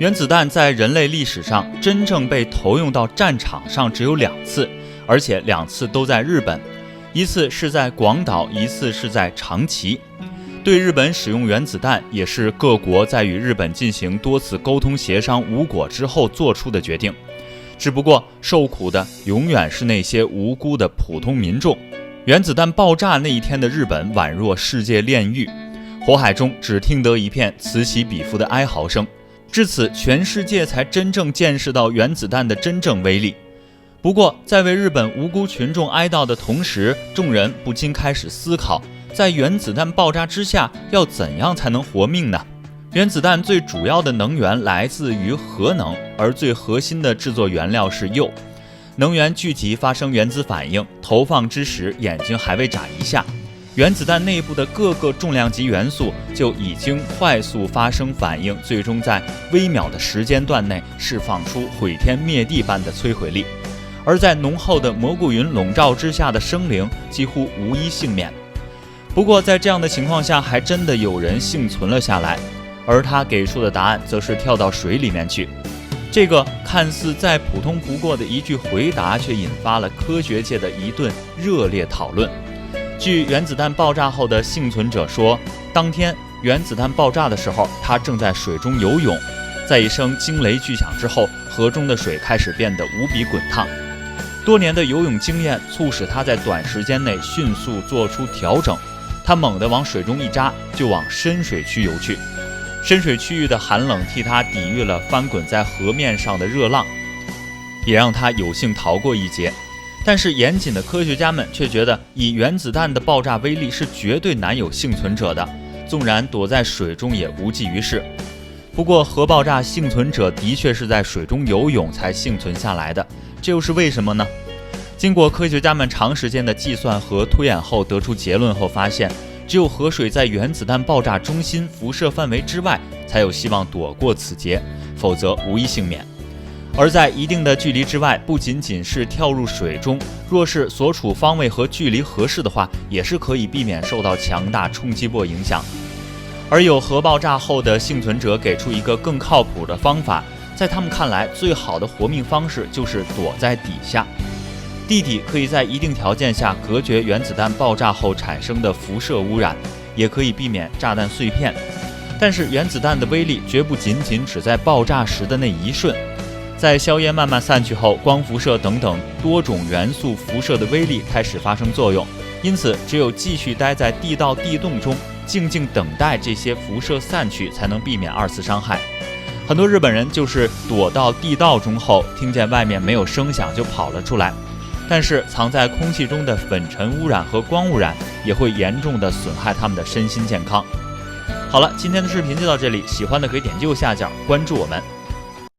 原子弹在人类历史上真正被投用到战场上只有2次，而且2次都在日本，一次是在广岛，一次是在长崎。对日本使用原子弹也是各国在与日本进行多次沟通协商无果之后做出的决定，只不过受苦的永远是那些无辜的普通民众。原子弹爆炸那一天的日本宛若世界炼狱，火海中只听得一片此起彼伏的哀嚎声，至此全世界才真正见识到原子弹的真正威力。不过在为日本无辜群众哀悼的同时，众人不禁开始思考，在原子弹爆炸之下要怎样才能活命呢？原子弹最主要的能源来自于核能，而最核心的制作原料是铀。能源聚集发生原子反应，投放之时眼睛还未眨一下，原子弹内部的各个重量级元素就已经快速发生反应，最终在微秒的时间段内释放出毁天灭地般的摧毁力。而在浓厚的蘑菇云笼罩之下的生灵几乎无一幸免。不过在这样的情况下，还真的有人幸存了下来，而他给出的答案则是跳到水里面去。这个看似再普通不过的一句回答，却引发了科学界的一顿热烈讨论。据原子弹爆炸后的幸存者说，当天原子弹爆炸的时候，他正在水中游泳，在一声惊雷巨响之后，河中的水开始变得无比滚烫。多年的游泳经验促使他在短时间内迅速做出调整，他猛地往水中一扎，就往深水区游去。深水区域的寒冷替他抵御了翻滚在河面上的热浪，也让他有幸逃过一劫。但是严谨的科学家们却觉得，以原子弹的爆炸威力是绝对难有幸存者的，纵然躲在水中也无济于事。不过核爆炸幸存者的确是在水中游泳才幸存下来的，这又是为什么呢？经过科学家们长时间的计算和推演后得出结论后发现，只有河水在原子弹爆炸中心辐射范围之外才有希望躲过此劫，否则无一幸免。而在一定的距离之外，不仅仅是跳入水中，若是所处方位和距离合适的话，也是可以避免受到强大冲击波影响。而有核爆炸后的幸存者给出一个更靠谱的方法，在他们看来，最好的活命方式就是躲在底下。地底可以在一定条件下隔绝原子弹爆炸后产生的辐射污染，也可以避免炸弹碎片。但是原子弹的威力绝不仅仅只在爆炸时的那一瞬，在硝烟慢慢散去后，光辐射等等多种元素辐射的威力开始发生作用，因此只有继续待在地道地洞中，静静等待这些辐射散去，才能避免2次伤害。很多日本人就是躲到地道中后，听见外面没有声响就跑了出来，但是藏在空气中的粉尘污染和光污染也会严重的损害他们的身心健康。好了，今天的视频就到这里，喜欢的可以点击右下角关注我们。